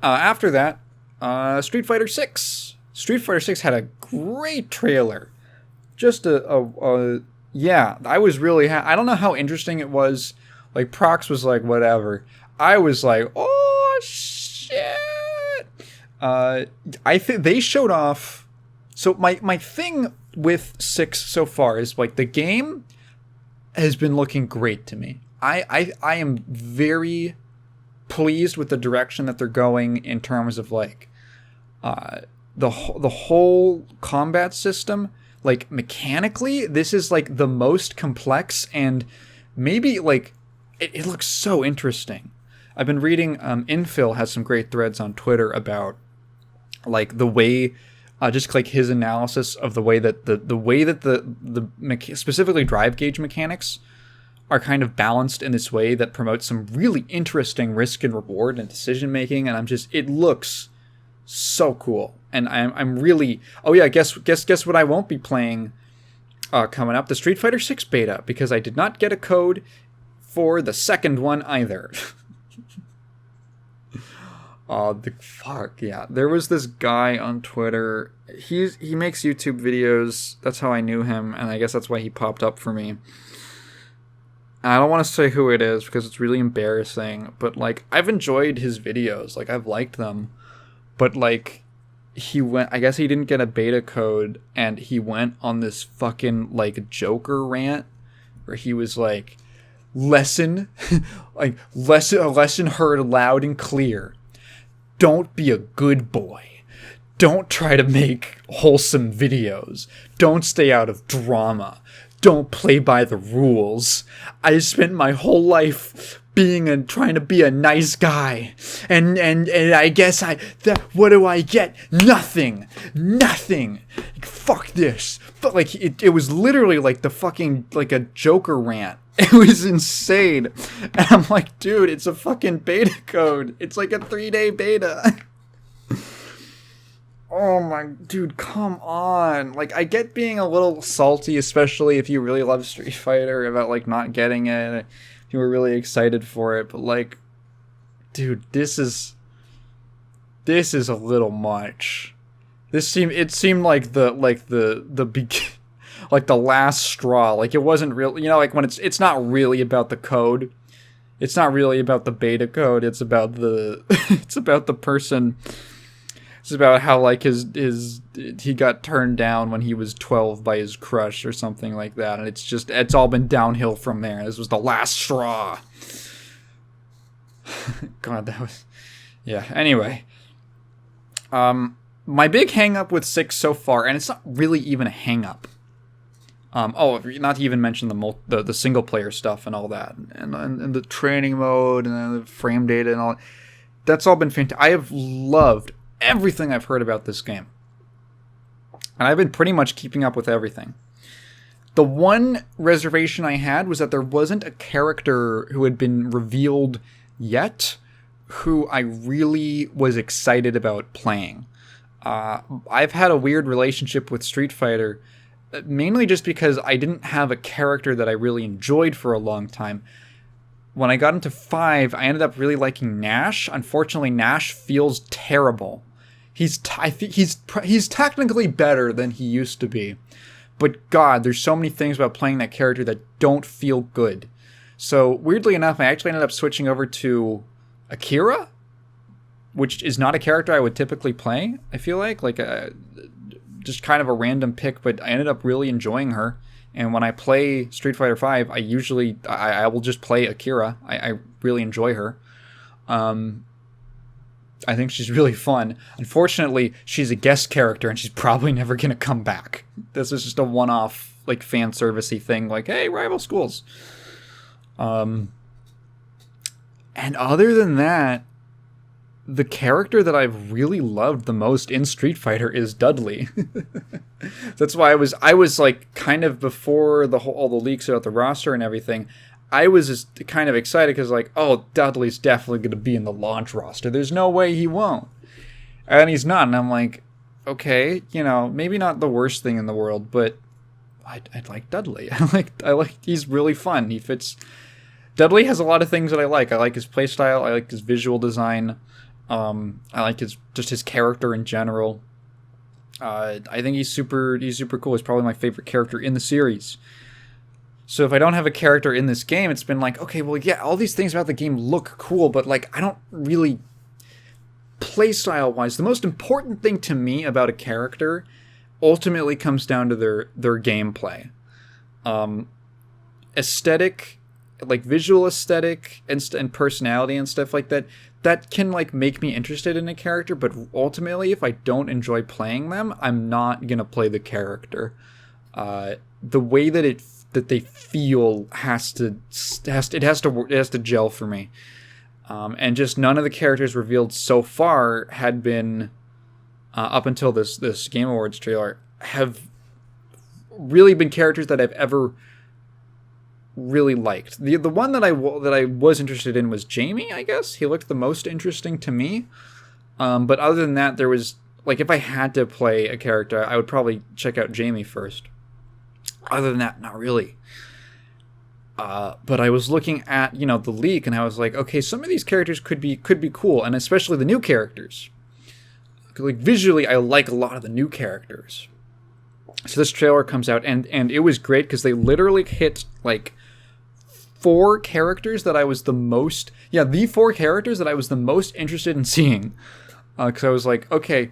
After that, Street Fighter 6. Street Fighter 6 had a great trailer. Just yeah, I was really I don't know how interesting it was. Like, Prox was like, whatever. I was like, oh, shit. I think they showed off. So my thing with 6 so far is, like, the game has been looking great to me. I am very pleased with the direction that they're going in terms of, like, the whole combat system. Like, mechanically, this is, like, the most complex, and maybe, like, it looks so interesting. I've been reading, Infill has some great threads on Twitter about, like, the way, just like his analysis of the way that the specifically drive gauge mechanics are kind of balanced in this way that promotes some really interesting risk and reward and decision making, and it looks so cool. And I'm really, oh yeah, guess what I won't be playing coming up? The Street Fighter 6 beta, because I did not get a code for the second one either. Oh, fuck, yeah. There was this guy on Twitter. He makes YouTube videos. That's how I knew him, and I guess that's why he popped up for me. And I don't want to say who it is because it's really embarrassing, but, like, I've enjoyed his videos. Like, I've liked them. But, like, I guess he didn't get a beta code, and he went on this fucking, like, Joker rant where he was like, lesson heard loud and clear. Don't be a good boy. Don't try to make wholesome videos. Don't stay out of drama. Don't play by the rules. I spent my whole life trying to be a nice guy, and I guess what do I get? Nothing. Fuck this. But, like, it was literally like the fucking, like, a Joker rant. It was insane. And I'm like, dude, it's a fucking beta code. It's like a 3-day beta. Oh my, dude, come on. Like, I get being a little salty, especially if you really love Street Fighter, about, like, not getting it. You were really excited for it, but, like, dude, this is a little much. It seemed like the like the last straw. Like, it wasn't real, you know, like, when it's not really about the code. It's not really about the beta code. It's about it's about the person. It's about how, like, he got turned down when he was 12 by his crush or something like that, and it's all been downhill from there. This was the last straw. God, that was, yeah. Anyway, my big hang up with 6 so far, and it's not really even a hang up. Not to even mention the single player stuff and all that, and the training mode and the frame data and all. That's all been fantastic. I have loved everything I've heard about this game. And I've been pretty much keeping up with everything. The one reservation I had was that there wasn't a character who had been revealed yet who I really was excited about playing. I've had a weird relationship with Street Fighter, mainly just because I didn't have a character that I really enjoyed for a long time. When I got into 5, I ended up really liking Nash. Unfortunately, Nash feels terrible. I think he's technically better than he used to be, but God, there's so many things about playing that character that don't feel good. So weirdly enough, I actually ended up switching over to Akira, which is not a character I would typically play. I feel like just kind of a random pick, but I ended up really enjoying her. And when I play Street Fighter V, I will just play Akira. I really enjoy her. I think she's really fun. Unfortunately, she's a guest character, and she's probably never going to come back. This is just a one-off, like, fan servicey thing, like, hey, rival schools. And other than that, the character that I've really loved the most in Street Fighter is Dudley. That's why I was like, kind of before all the leaks about the roster and everything, I was just kind of excited because, like, oh, Dudley's definitely going to be in the launch roster. There's no way he won't. And he's not. And I'm like, okay, you know, maybe not the worst thing in the world, but I'd like Dudley. I like he's really fun. He fits. Dudley has a lot of things that I like. I like his playstyle. I like his visual design. I like his character in general. I think he's super cool. He's probably my favorite character in the series. So if I don't have a character in this game, it's been like, okay, well, yeah, all these things about the game look cool, but like I don't really, playstyle wise, the most important thing to me about a character ultimately comes down to their gameplay. Aesthetic, like visual aesthetic and personality and stuff like that, that can like make me interested in a character, but ultimately if I don't enjoy playing them, I'm not gonna play the character. The way that they feel has to gel for me. And just none of the characters revealed so far had been up until this Game Awards trailer have really been characters that I've ever really liked. The one that I was interested in was Jamie, I guess. He looked the most interesting to me. But other than that, there was, like, if I had to play a character, I would probably check out Jamie first. Other than that, not really. But I was looking at, the leak, and I was like, okay, some of these characters could be cool, and especially the new characters. Like, visually, I like a lot of the new characters. So this trailer comes out, and it was great, because they literally hit, like, the 4 characters that I was the most interested in seeing. Because I was like, okay,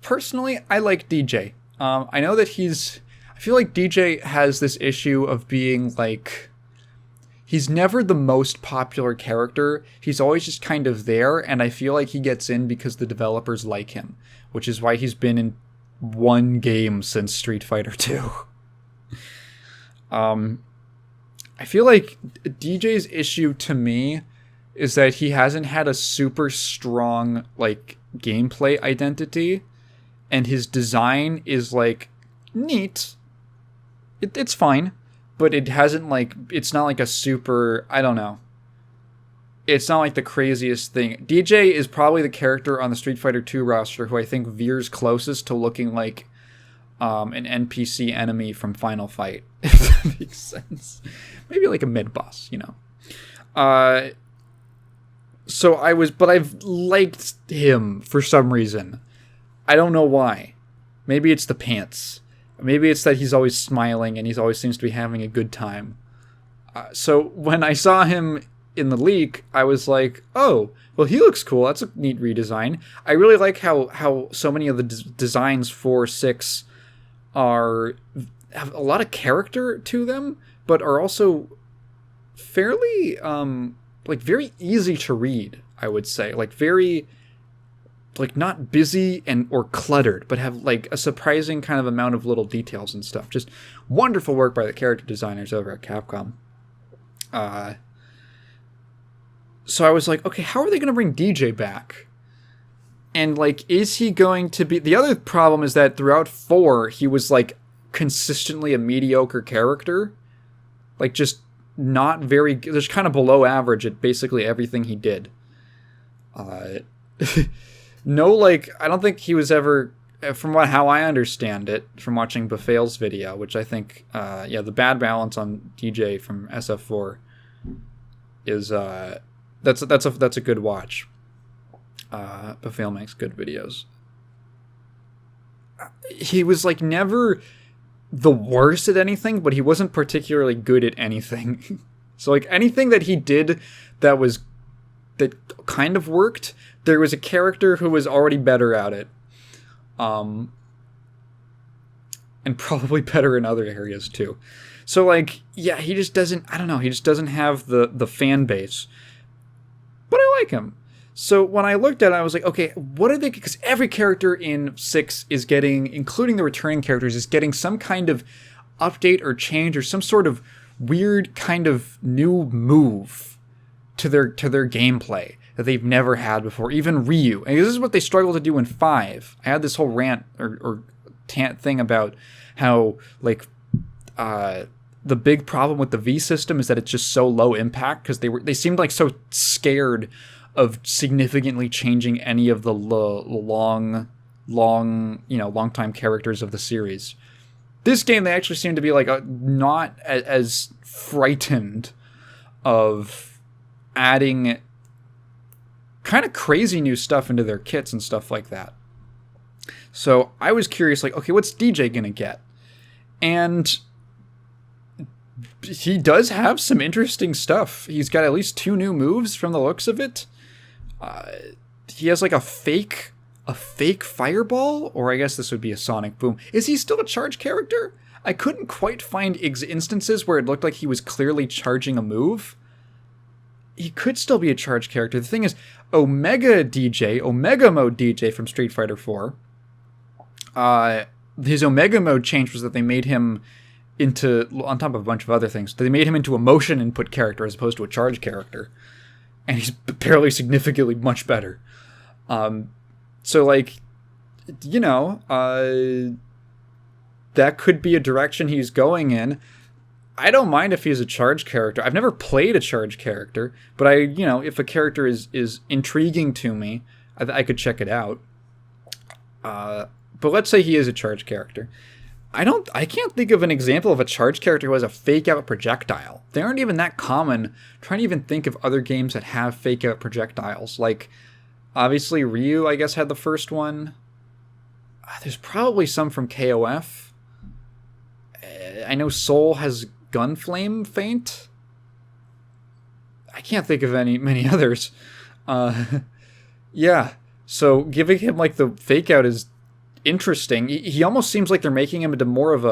personally, I like Dee Jay. I know that I feel like Dee Jay has this issue of being, like, he's never the most popular character. He's always just kind of there, and I feel like he gets in because the developers like him, which is why he's been in 1 game since Street Fighter 2. I feel like Dee Jay's issue to me is that he hasn't had a super strong, like, gameplay identity, and his design is, like, neat. It's fine, but it hasn't, like, it's not like a super, I don't know. It's not like the craziest thing. Dee Jay is probably the character on the Street Fighter 2 roster who I think veers closest to looking like an NPC enemy from Final Fight, if that makes sense. Maybe like a mid-boss, but I've liked him for some reason. I don't know why. Maybe it's the pants. Maybe it's that he's always smiling and he always seems to be having a good time. So when I saw him in the leak, I was like, oh, well, he looks cool. That's a neat redesign. I really like how so many of the designs for 6 have a lot of character to them, but are also fairly, like, very easy to read, I would say. Like, very, like, not busy or cluttered, but have, like, a surprising kind of amount of little details and stuff. Just wonderful work by the character designers over at Capcom. So I was like, okay, how are they going to bring Dee Jay back? And, like, is he going to be... The other problem is that throughout 4, he was, like, consistently a mediocre character. Like, just not very... Just kind of below average at basically everything he did. No, like, I don't think he was ever... From how I understand it, from watching Befale's video, which I think, the bad balance on Dee Jay from SF4 is... That's a good watch. Befale makes good videos. He was, like, never the worst at anything, but he wasn't particularly good at anything. So, like, anything that he did that kind of worked, there was a character who was already better at it. And probably better in other areas too. So, like, yeah, he just doesn't, I don't know, he just doesn't have the fan base. But I like him. So when I looked at it, I was like, okay, what are they... Because every character in 6 is getting, including the returning characters, is getting some kind of update or change or some sort of weird kind of new move to their gameplay that they've never had before. Even Ryu. And this is what they struggle to do in 5. I had this whole rant or thing about how, like, the big problem with the V system is that it's just so low impact because they seemed like so scared of significantly changing any of the long time characters of the series. This game, they actually seem to be, like, not as frightened of adding kind of crazy new stuff into their kits and stuff like that. So I was curious, like, okay, what's Dee Jay gonna get? And he does have some interesting stuff. He's got at least 2 new moves from the looks of it. He has like a fake fireball, or I guess this would be a sonic boom. Is he still a charge character? I couldn't quite find instances where it looked like he was clearly charging a move. He could still be a charge character. The thing is, Omega Mode Dee Jay from Street Fighter 4, his Omega Mode change was that they made him into, on top of a bunch of other things, they made him into a motion input character as opposed to a charge character. And he's apparently significantly much better. So, like, you know, that could be a direction he's going in. I don't mind if he's a charge character. I've never played a charge character, but if a character is intriguing to me, I could check it out. But let's say he is a charge character. I can't think of an example of a charge character who has a fake out projectile. They aren't even that common. I'm trying to even think of other games that have fake out projectiles. Like, obviously Ryu, I guess, had the first one. There's probably some from KOF. I know Soul has Gunflame Feint. I can't think of many others. Yeah. So giving him like the fake out is interesting. He almost seems like they're making him into more of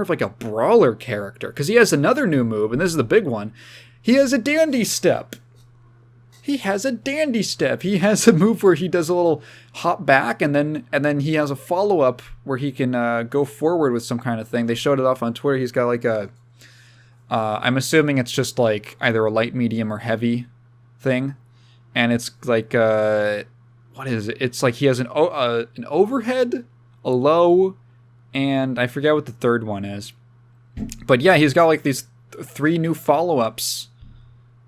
like a brawler character, because he has another new move, and this is the big one. He has a dandy step. He has a move where he does a little hop back, and then he has a follow-up where he can go forward with some kind of thing. They showed it off on Twitter. He's got like I'm assuming it's just like either a light, medium, or heavy thing. And it's like, what is it? It's like he has an overhead, a low, and I forget what the third one is. But yeah, he's got like these 3 new follow-ups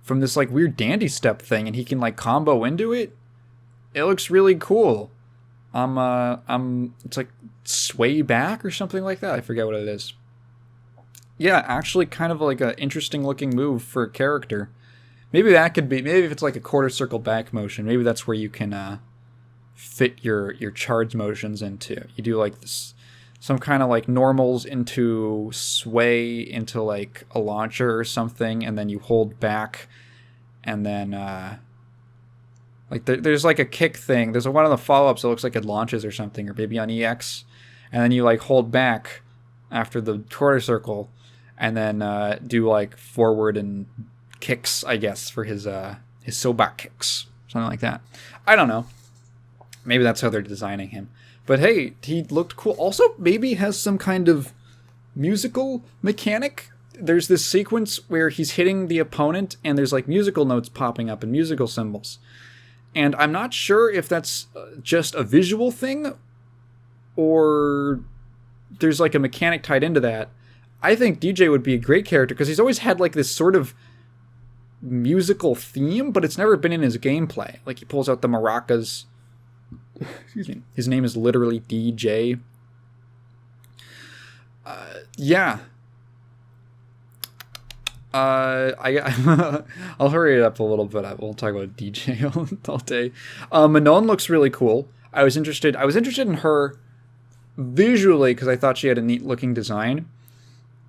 from this like weird dandy step thing, and he can like combo into it. It looks really cool. It's like sway back or something like that. I forget what it is. Yeah, actually kind of like an interesting looking move for a character. Maybe that could be, maybe if it's like a quarter circle back motion, maybe that's where you can fit your charge motions into. You do like this, some kind of like normals into sway into like a launcher or something, and then you hold back, and then like there's like a kick thing. There's one of the follow-ups that looks like it launches or something, or maybe on EX, and then you like hold back after the quarter circle, and then do like forward and kicks, I guess, for his Sobak kicks, something like that. I don't know. Maybe that's how they're designing him. But hey, he looked cool. Also, maybe has some kind of musical mechanic. There's this sequence where he's hitting the opponent, and there's like musical notes popping up and musical symbols. And I'm not sure if that's just a visual thing, or there's like a mechanic tied into that. I think Dee Jay would be a great character, because he's always had like this sort of musical theme, but it's never been in his gameplay. Like, he pulls out the maracas. Excuse me. His name is literally Dee Jay. Yeah. I'll hurry it up a little bit. We'll talk about Dee Jay all day. Manon looks really cool. I was interested in her visually because I thought she had a neat looking design,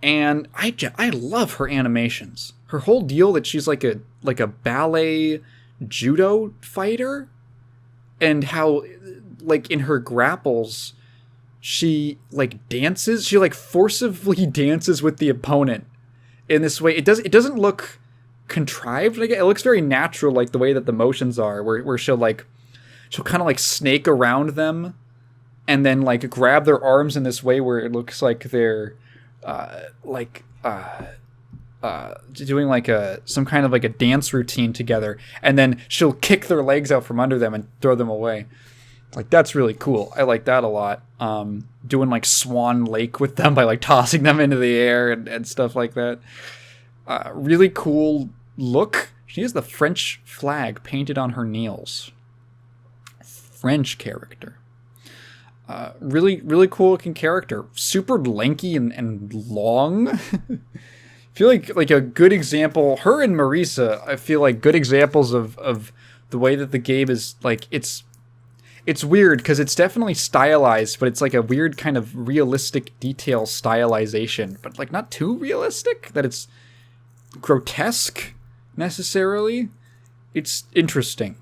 and I love her animations. Her whole deal that she's like a ballet judo fighter, and how like in her grapples she like dances. She like forcibly dances with the opponent in this way. It doesn't look contrived. Like, it looks very natural, like the way that the motions are, where she'll kind of like snake around them, and then like grab their arms in this way where it looks like they're doing like some kind of like a dance routine together, and then she'll kick their legs out from under them and throw them away. Like, that's really cool. I like that a lot. Doing like Swan Lake with them by like tossing them into the air and stuff like that. Really cool look. She has the French flag painted on her nails. French character. Really, really cool looking character. Super lanky and long. I feel like a good example. Her and Marisa, I feel like good examples of the way that the game is like it's weird because it's definitely stylized, but it's like a weird kind of realistic detail stylization, but like not too realistic that it's grotesque necessarily. It's interesting.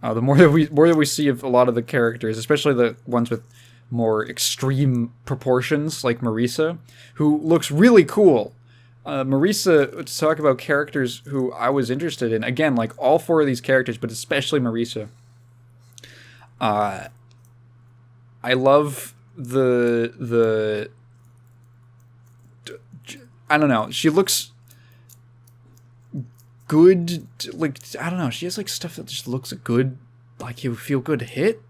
The more that we see of a lot of the characters, especially the ones with more extreme proportions, like Marisa, who looks really cool. Marisa, to talk about characters who I was interested in, again, like all 4 of these characters, but especially Marisa. I love the I don't know. She looks good. Like, I don't know. She has like stuff that just looks good. Like you feel good hit.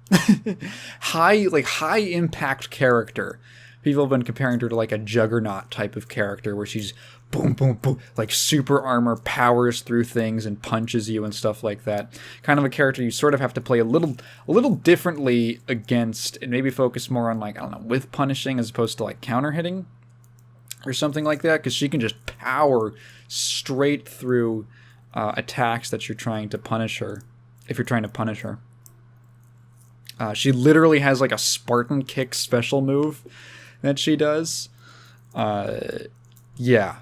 high impact character. People have been comparing her to like a Juggernaut type of character where she's boom, boom, boom, like super armor, powers through things and punches you and stuff like that. Kind of a character you sort of have to play a little differently against and maybe focus more on like, I don't know, with punishing as opposed to like counter hitting or something like that, because she can just power straight through attacks that you're trying to punish her, if you're trying to punish her. She literally has like a Spartan kick special move that she does. Yeah,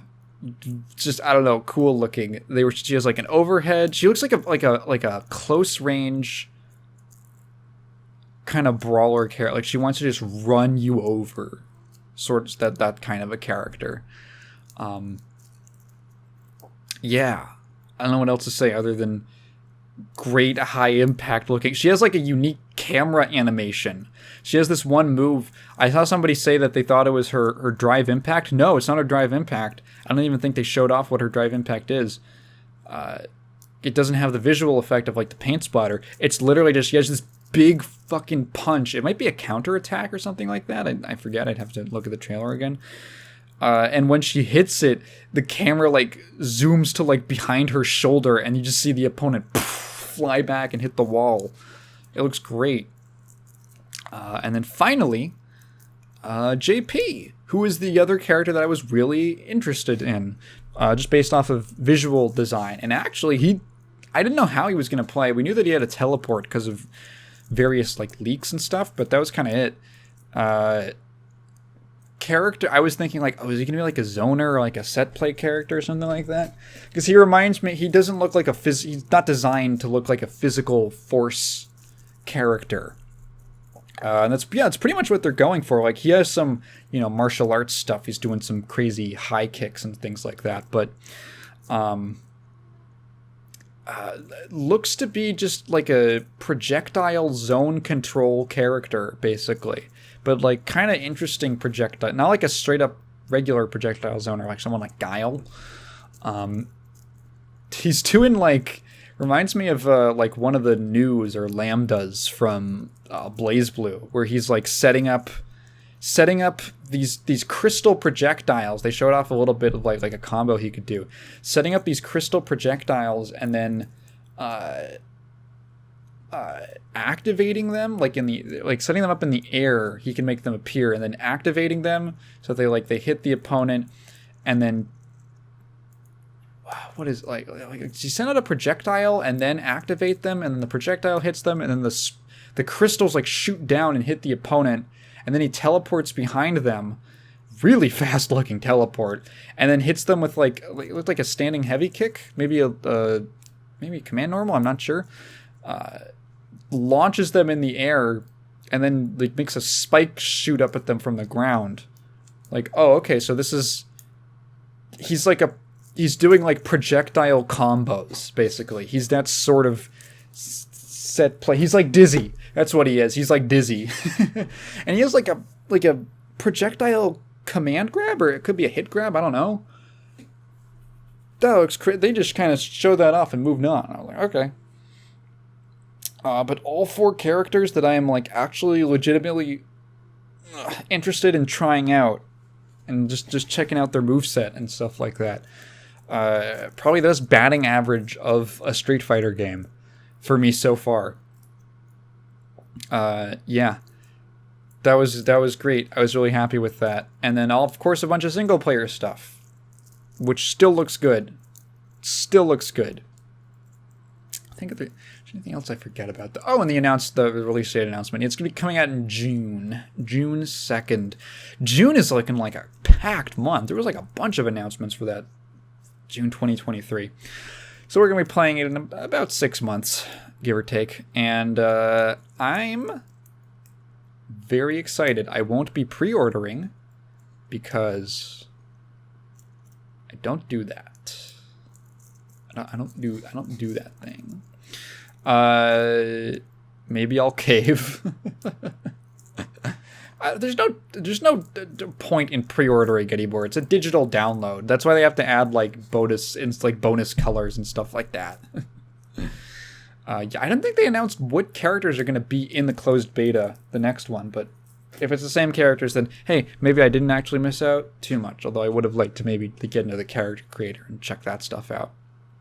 just, I don't know, cool looking. She has like an overhead. She looks like a close range kind of brawler character. Like she wants to just run you over, sort of that kind of a character. Yeah, I don't know what else to say other than great high impact looking. She has like a unique camera animation. She has this one move. I saw somebody say that they thought it was her drive impact. No, it's not her drive impact. I don't even think they showed off what her drive impact is. It doesn't have the visual effect of like the paint splatter. It's literally just, she has this big fucking punch. It might be a counter attack or something like that. I forget. I'd have to look at the trailer again. And when she hits it, the camera like zooms to like behind her shoulder and you just see the opponent fly back and hit the wall. It looks great. And then finally, JP, who is the other character that I was really interested in, just based off of visual design. And actually, I didn't know how he was going to play. We knew that he had a teleport because of various like leaks and stuff, but that was kind of it. Character, I was thinking like, oh, is he gonna be like a zoner or like a set play character or something like that? Because he reminds me, he doesn't look like he's not designed to look like a physical force character. And that's pretty much what they're going for. Like he has some, martial arts stuff. He's doing some crazy high kicks and things like that. But looks to be just like a projectile zone control character, basically. But like kind of interesting projectile, not like a straight up regular projectile zoner, like someone like Guile. He's doing like, reminds me of like one of the news or lambdas from BlazBlue, where he's like setting up these crystal projectiles. They showed off a little bit of like a combo he could do, setting up these crystal projectiles and then activating them setting them up in the air. He can make them appear and then activating them so they hit the opponent and then what is like you send out a projectile and then activate them and then the projectile hits them and then the crystals like shoot down and hit the opponent and then he teleports behind them, really fast looking teleport, and then hits them with like it looked like a standing heavy kick, maybe a command normal, I'm not sure. Launches them in the air and then like makes a spike shoot up at them from the ground. Like, oh, okay, so he's doing like projectile combos, basically. He's that sort of set play. He's like Dizzy. That's what he is. He's like Dizzy. And he has like a projectile command grab, or it could be a hit grab, I don't know. That looks crazy. They just kind of showed that off and moved on. I was like, okay. But all 4 characters that I am like actually legitimately interested in trying out and just checking out their moveset and stuff like that. Probably the best batting average of a Street Fighter game for me so far. Yeah. That was great. I was really happy with that. And then of course a bunch of single player stuff, which still looks good. I think Anything else I forget about? And they announced the release date announcement. It's going to be coming out in June 2nd. June is looking like a packed month. There was like a bunch of announcements for that June 2023. So we're going to be playing it in about 6 months, give or take. And I'm very excited. I won't be pre-ordering because I don't do that. I don't do that thing. Maybe I'll cave. There's no point in pre-ordering anymore. It's a digital download. That's why they have to add like bonus colors and stuff like that. I don't think they announced what characters are going to be in the closed beta, the next one, but if it's the same characters, then hey, maybe I didn't actually miss out too much. Although I would have liked to maybe get into the character creator and check that stuff out.